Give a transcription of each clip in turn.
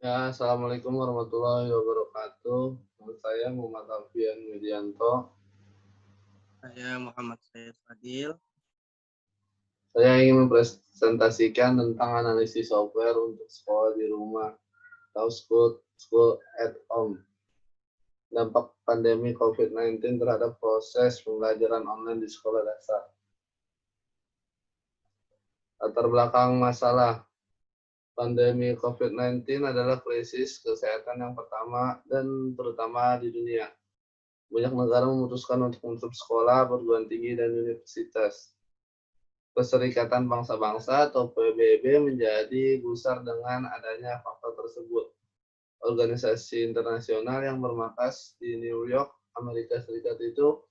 Ya, Assalamualaikum warahmatullahi wabarakatuh. Nama saya Muhammad Alfian Widianto. Saya Muhammad Syed Fadil. Saya ingin mempresentasikan tentang analisis software untuk sekolah di rumah atau school at home. Dampak pandemi COVID-19 terhadap proses pembelajaran online di sekolah dasar. Latar belakang masalah pandemi COVID-19 adalah krisis kesehatan yang pertama dan terutama di dunia. Banyak negara memutuskan untuk menutup sekolah, perguruan tinggi, dan universitas. Perserikatan Bangsa-Bangsa atau PBB menjadi gusar dengan adanya fakta tersebut. Organisasi internasional yang bermarkas di New York, Amerika Serikat itu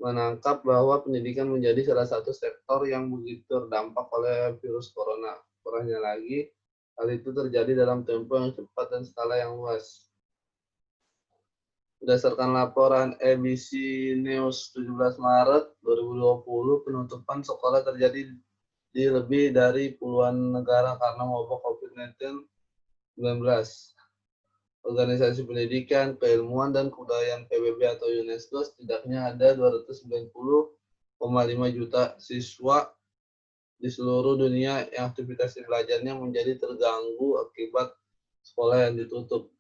menangkap bahwa pendidikan menjadi salah satu sektor yang begitu terdampak oleh virus corona. Parahnya lagi, hal itu terjadi dalam tempo yang cepat dan skala yang luas. Berdasarkan laporan ABC News 17 Maret 2020, penutupan sekolah terjadi di lebih dari puluhan negara karena wabah COVID-19. Organisasi Pendidikan, Keilmuan, dan Kebudayaan PBB atau UNESCO setidaknya ada 290,5 juta siswa di seluruh dunia yang aktivitas belajarnya menjadi terganggu akibat sekolah yang ditutup.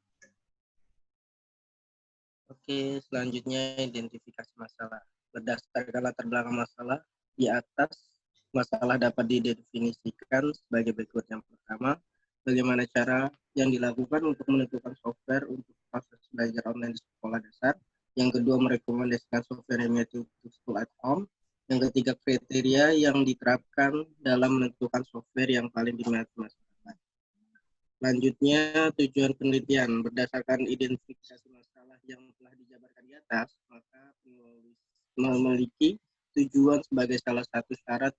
Oke, selanjutnya identifikasi masalah. Berdasarkan latar belakang masalah, di atas masalah dapat didefinisikan sebagai berikut. Yang pertama, bagaimana cara yang dilakukan untuk menentukan software untuk proses belajar online di sekolah dasar. Yang kedua, merekomendasikan software yang yaitu school at home. Yang ketiga, kriteria yang diterapkan dalam menentukan software yang paling diminati masyarakat. Selanjutnya, tujuan penelitian. Berdasarkan identifikasi masalah yang telah dijabarkan di atas, maka penulis memiliki tujuan sebagai salah satu syarat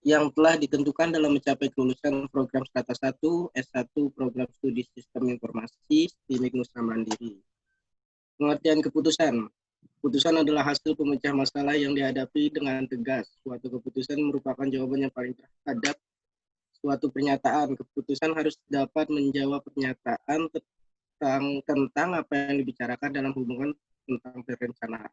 yang telah ditentukan dalam mencapai kelulusan program strata 1, S1, program studi sistem informasi, STIMIK Nusa Mandiri. Pengertian keputusan. Keputusan adalah hasil pemecah masalah yang dihadapi dengan tegas. Suatu keputusan merupakan jawaban yang paling terhadap suatu pernyataan. Keputusan harus dapat menjawab pernyataan tentang apa yang dibicarakan dalam hubungan tentang perencanaan.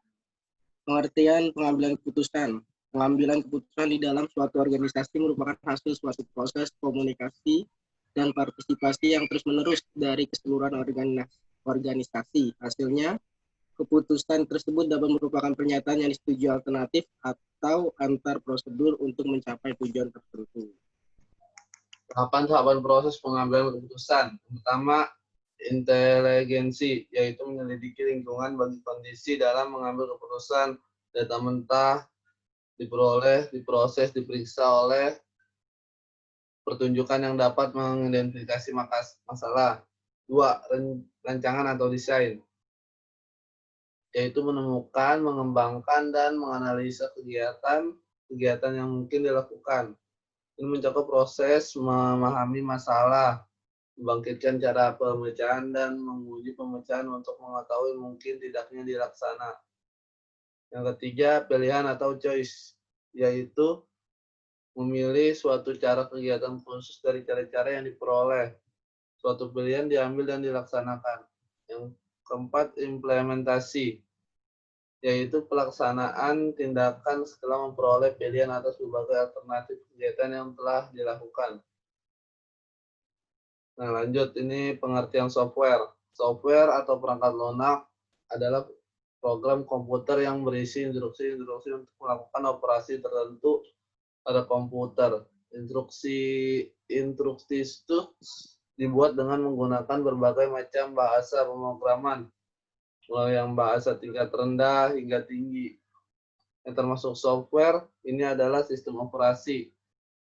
Pengertian pengambilan keputusan. Pengambilan keputusan di dalam suatu organisasi merupakan hasil suatu proses komunikasi dan partisipasi yang terus-menerus dari keseluruhan organisasi. Hasilnya, keputusan tersebut dapat merupakan pernyataan yang disetujui alternatif atau antar prosedur untuk mencapai tujuan tertentu. Tahapan proses pengambilan keputusan. Pertama, inteligensi, yaitu menyelidiki lingkungan bagi kondisi dalam mengambil keputusan. Data mentah diperoleh, diproses, diperiksa oleh pertunjukan yang dapat mengidentifikasi masalah. Dua, rancangan atau desain, yaitu menemukan, mengembangkan, dan menganalisa kegiatan yang mungkin dilakukan. Ini mencakup proses memahami masalah, membangkitkan cara pemecahan, dan menguji pemecahan untuk mengetahui mungkin tidaknya dilaksana. Yang ketiga, pilihan atau choice, yaitu memilih suatu cara kegiatan khusus dari cara-cara yang diperoleh. Suatu pilihan diambil dan dilaksanakan. Yang keempat, implementasi, yaitu pelaksanaan tindakan setelah memperoleh pilihan atas berbagai alternatif kegiatan yang telah dilakukan. Nah, lanjut, ini pengertian software. Software atau perangkat lunak adalah program komputer yang berisi instruksi-instruksi untuk melakukan operasi tertentu pada komputer. Instruksi itu dibuat dengan menggunakan berbagai macam bahasa pemrograman, mulai yang bahasa tingkat rendah hingga tinggi. Yang termasuk software, ini adalah sistem operasi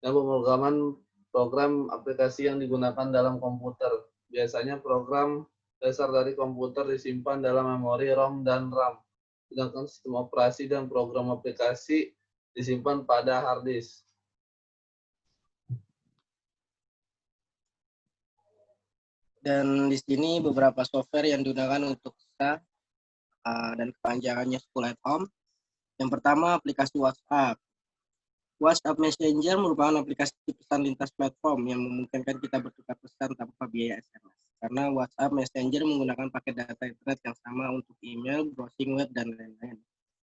dan pemrograman program aplikasi yang digunakan dalam komputer. Biasanya program dasar dari komputer disimpan dalam memori ROM dan RAM, sedangkan sistem operasi dan program aplikasi disimpan pada hard disk. Dan di sini beberapa software yang digunakan untuk kita dan kepanjangannya School at Home. Yang pertama, aplikasi WhatsApp. WhatsApp Messenger merupakan aplikasi pesan lintas platform yang memungkinkan kita bertukar pesan tanpa biaya SMS. Karena WhatsApp Messenger menggunakan paket data internet yang sama untuk email, browsing web, dan lain-lain.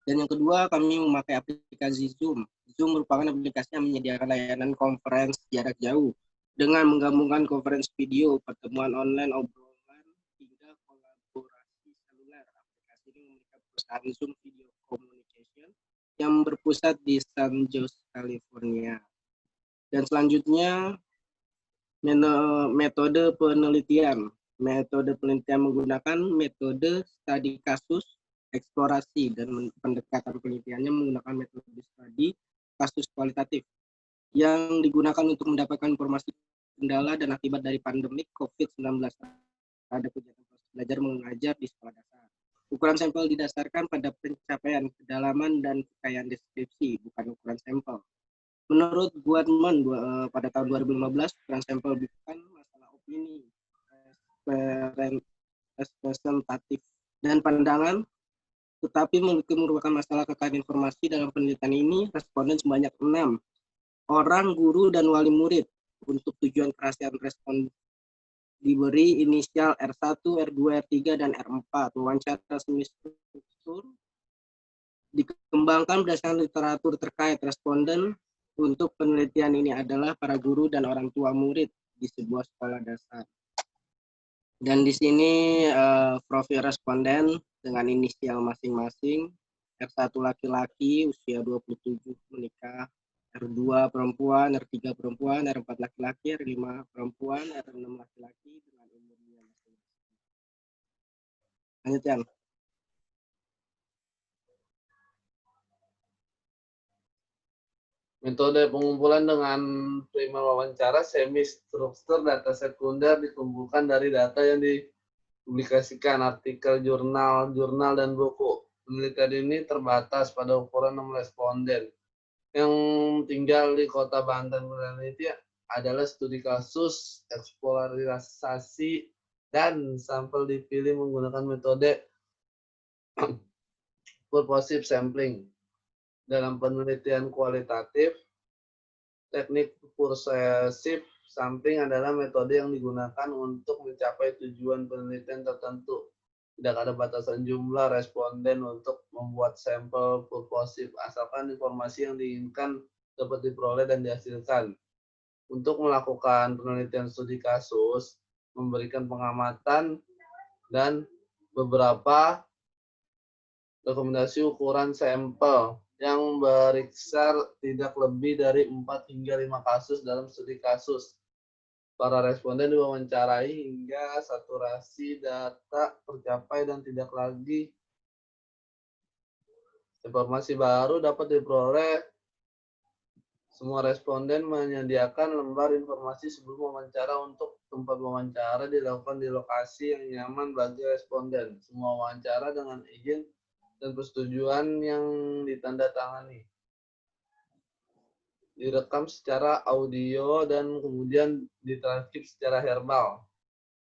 Dan yang kedua, kami memakai aplikasi Zoom. Zoom merupakan aplikasi yang menyediakan layanan conference jarak jauh dengan menggabungkan conference video, pertemuan online, obrolan, hingga kolaborasi seluler. Aplikasi ini memiliki perusahaan Zoom Video Communication yang berpusat di San Jose, California. Dan selanjutnya, metode penelitian. Metode penelitian menggunakan metode studi kasus, eksplorasi, dan pendekatan penelitiannya menggunakan metode studi kasus kualitatif yang digunakan untuk mendapatkan informasi kendala dan akibat dari pandemi COVID-19 terhadap kegiatan belajar mengajar di sekolah dasar. Ukuran sampel didasarkan pada pencapaian, kedalaman, dan kekayaan deskripsi, bukan ukuran sampel. Menurut Guatman pada tahun 2015, ukuran sampel bukan masalah opini, representatif, dan pandangan, tetapi merupakan masalah kekayaan informasi. Dalam penelitian ini, responden sebanyak 6 orang, guru, dan wali murid. Untuk tujuan kerahasiaan respon diberi inisial R1, R2, R3, dan R4. Wawancara semi struktur dikembangkan berdasarkan literatur terkait. Responden untuk penelitian ini adalah para guru dan orang tua murid di sebuah sekolah dasar. Dan di sini profil responden dengan inisial masing-masing. R1 laki-laki, usia 27, menikah. R2 perempuan, R3 perempuan, R4 laki-laki, R5 perempuan, R6 laki-laki dengan umurnya masing-masing. Lanjut, Yan. Metode pengumpulan dengan primer wawancara semi struktur data sekunder dikumpulkan dari data yang dipublikasikan, artikel jurnal, dan buku. Penelitian ini terbatas pada ukuran 6 responden yang tinggal di Kota Banten. Penelitian adalah studi kasus, eksplorasi, dan sampel dipilih menggunakan metode purposive sampling. Dalam penelitian kualitatif, teknik purposive sampling adalah metode yang digunakan untuk mencapai tujuan penelitian tertentu. Tidak ada batasan jumlah responden untuk membuat sampel purposive, asalkan informasi yang diinginkan dapat diperoleh dan dihasilkan. Untuk melakukan penelitian studi kasus, memberikan pengamatan, dan beberapa rekomendasi ukuran sampel yang beriksa tidak lebih dari 4 hingga 5 kasus dalam studi kasus. Para responden diwawancarai hingga saturasi data tercapai dan tidak lagi informasi baru dapat diperoleh. Semua responden menyediakan lembar informasi sebelum wawancara. Untuk tempat wawancara dilakukan di lokasi yang nyaman bagi responden. Semua wawancara dengan izin dan persetujuan yang ditandatangani. Direkam secara audio dan kemudian ditranskrip secara verbal.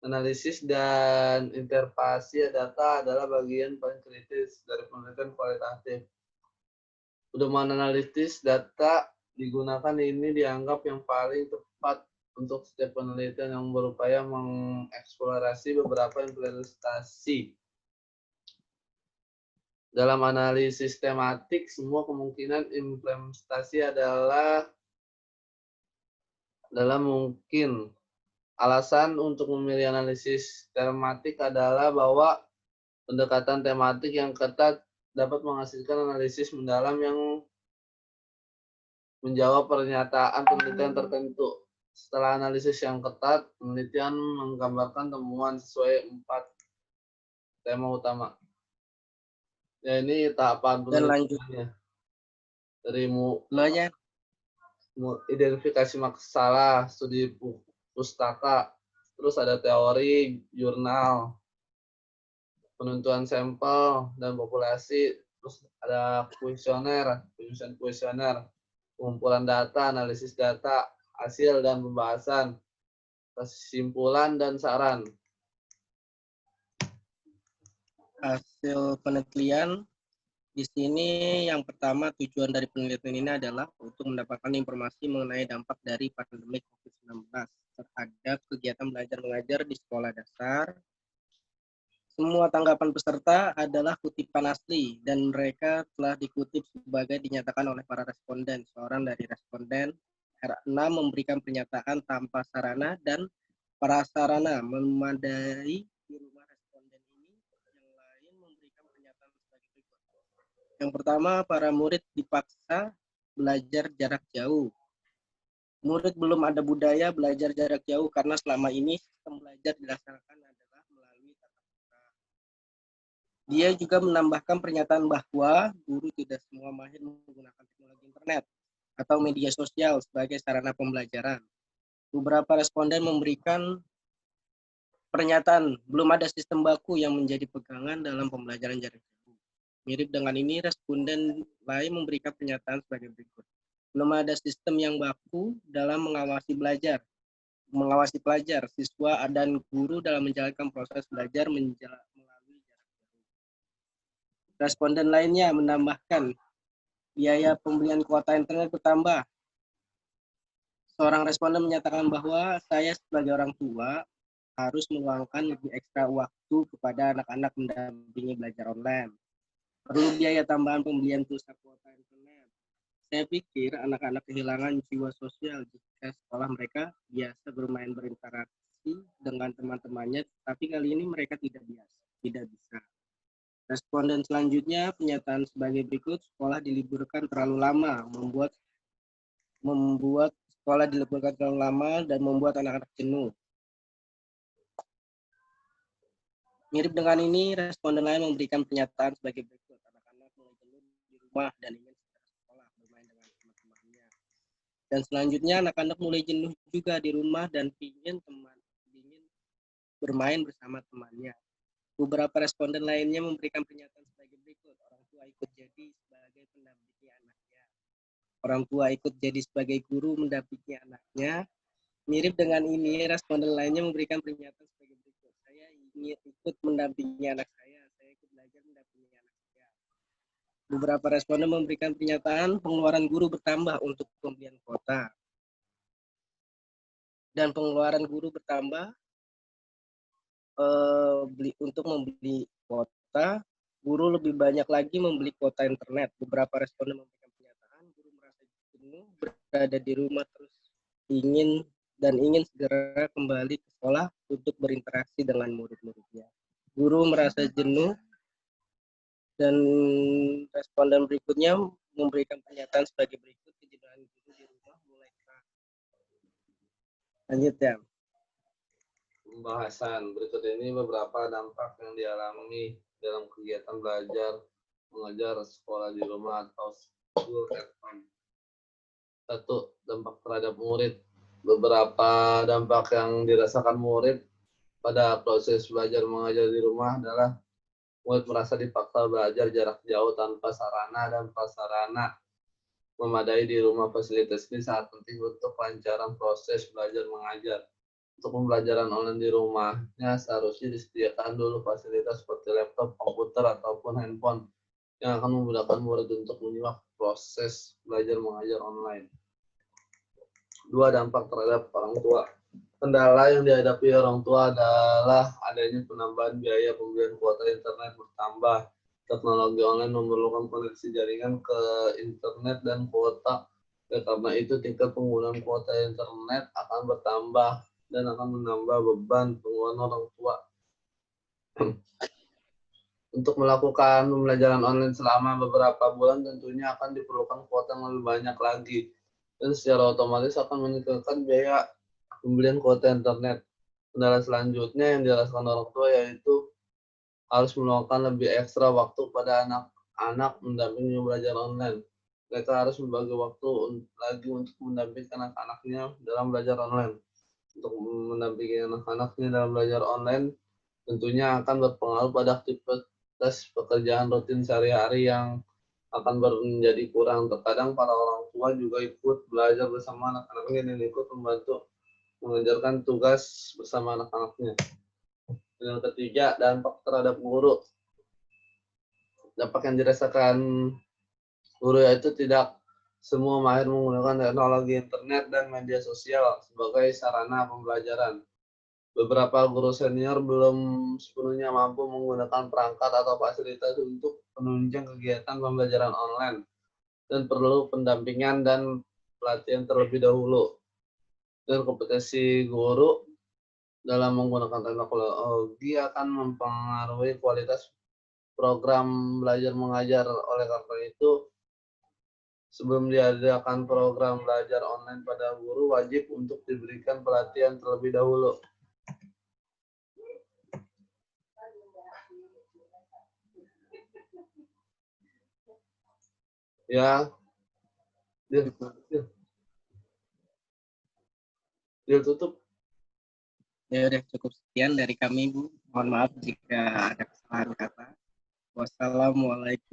Analisis dan interpretasi data adalah bagian paling kritis dari penelitian kualitatif. Pedoman analisis data digunakan ini dianggap yang paling tepat untuk setiap penelitian yang berupaya mengeksplorasi beberapa implementasi. Dalam analisis tematik, semua kemungkinan implementasi adalah mungkin. Alasan untuk memilih analisis tematik adalah bahwa pendekatan tematik yang ketat dapat menghasilkan analisis mendalam yang menjawab pernyataan penelitian tertentu. Setelah analisis yang ketat, penelitian menggambarkan temuan sesuai 4 tema utama. Ya, ini tahapan penelitiannya. Dari identifikasi masalah, studi pustaka, terus ada teori, jurnal, penentuan sampel dan populasi, terus ada kuesioner, pengumpulan data, analisis data, hasil dan pembahasan, kesimpulan dan saran. Hasil penelitian Di sini yang pertama tujuan dari penelitian ini adalah untuk mendapatkan informasi mengenai dampak dari pandemi COVID-19 terhadap kegiatan belajar mengajar di sekolah dasar. Semua tanggapan peserta adalah kutipan asli dan mereka telah dikutip sebagai dinyatakan oleh para responden. Seorang dari responden R6 memberikan pernyataan tanpa sarana dan prasarana memadai di rumah responden ini. Yang lain memberikan pernyataan sebagai berikut. Yang pertama, para murid dipaksa belajar jarak jauh. Murid belum ada budaya belajar jarak jauh karena selama ini sistem belajar dilaksanakan adalah melalui tatap muka. Dia juga menambahkan pernyataan bahwa guru tidak semua mahir menggunakan teknologi internet atau media sosial sebagai sarana pembelajaran. Beberapa responden memberikan pernyataan belum ada sistem baku yang menjadi pegangan dalam pembelajaran jarak jauh. Mirip dengan ini, responden lain memberikan pernyataan sebagai berikut. Belum ada sistem yang baku dalam mengawasi pelajar, siswa, dan guru dalam menjalankan proses belajar melalui jarak jauh. Responden lainnya menambahkan biaya pembelian kuota internet bertambah. Seorang responden menyatakan bahwa saya sebagai orang tua harus meluangkan lebih ekstra waktu kepada anak-anak mendampingi belajar online. Perlu biaya tambahan pembelian pulsa kuota internet. Saya pikir anak-anak kehilangan jiwa sosial jika sekolah mereka biasa bermain berinteraksi dengan teman-temannya, tapi kali ini mereka tidak bisa. Responden selanjutnya pernyataan sebagai berikut, sekolah diliburkan terlalu lama, membuat sekolah diliburkan terlalu lama dan membuat anak-anak jenuh. Mirip dengan ini, responden lain memberikan pernyataan sebagai berikut, anak-anak mulai jenuh di rumah dan ingin segera sekolah bermain dengan teman-temannya. Dan selanjutnya anak-anak mulai jenuh juga di rumah dan ingin bermain bersama temannya. Beberapa responden lainnya memberikan pernyataan sebagai berikut. Orang tua ikut jadi sebagai pendampingi anaknya. Orang tua ikut jadi sebagai guru mendampingi anaknya. Mirip dengan ini, responden lainnya memberikan pernyataan sebagai berikut. Saya ingin ikut mendampingi anak saya. Saya ikut belajar mendampingi anak saya. Beberapa responden memberikan pernyataan pengeluaran guru bertambah untuk pembelian kuota. Dan pengeluaran guru bertambah untuk membeli kuota, guru lebih banyak lagi membeli kuota internet. Beberapa responden memberikan pernyataan, guru merasa jenuh berada di rumah terus ingin segera kembali ke sekolah untuk berinteraksi dengan murid-muridnya. Guru merasa jenuh dan responden berikutnya memberikan pernyataan sebagai berikut, kejenuhan guru di rumah mulai terasa. Lanjut ya. Pembahasan berikut ini beberapa dampak yang dialami dalam kegiatan belajar mengajar sekolah di rumah atau school at home. 1. Dampak terhadap murid. Beberapa dampak yang dirasakan murid pada proses belajar mengajar di rumah adalah murid merasa dipaksa belajar jarak jauh tanpa sarana dan prasarana memadai di rumah. Fasilitas ini sangat penting untuk kelancaran proses belajar mengajar. Untuk pembelajaran online di rumahnya seharusnya disediakan dulu fasilitas seperti laptop, komputer, ataupun handphone yang akan memudahkan murid untuk menyimak proses belajar mengajar online. 2. Dampak terhadap orang tua. Kendala yang dihadapi orang tua adalah adanya penambahan biaya pembelian kuota internet bertambah. Teknologi online memerlukan koneksi jaringan ke internet dan kuota. Karena itu tingkat penggunaan kuota internet akan bertambah dan akan menambah beban pengeluaran orang tua. Untuk melakukan pembelajaran online selama beberapa bulan tentunya akan diperlukan kuota yang lebih banyak lagi. Dan secara otomatis akan meningkatkan biaya pembelian kuota internet. Kendala selanjutnya yang dirasakan orang tua yaitu harus meluangkan lebih ekstra waktu pada anak-anak mendampingi belajar online. Mereka harus membagi waktu lagi untuk mendampingi anak-anaknya dalam belajar online. Untuk mendampingi anak-anaknya dalam belajar online tentunya akan berpengaruh pada aktivitas pekerjaan rutin sehari-hari yang akan menjadi kurang. Terkadang para orang tua juga ikut belajar bersama anak-anaknya dan ikut membantu mengerjakan tugas bersama anak-anaknya. Yang ketiga, dampak terhadap guru. dampak yang dirasakan guru yaitu tidak semua mahir menggunakan teknologi internet dan media sosial sebagai sarana pembelajaran. Beberapa guru senior belum sepenuhnya mampu menggunakan perangkat atau fasilitas untuk menunjang kegiatan pembelajaran online dan perlu pendampingan dan pelatihan terlebih dahulu. Dan kompetensi guru dalam menggunakan teknologi akan mempengaruhi kualitas program belajar mengajar. Oleh karena itu, sebelum diadakan program belajar online pada guru, wajib untuk diberikan pelatihan terlebih dahulu. Ya, dia tutup. Ya udah cukup sekian dari kami, Bu. Mohon maaf jika ada kesalahan kata. Wassalamualaikum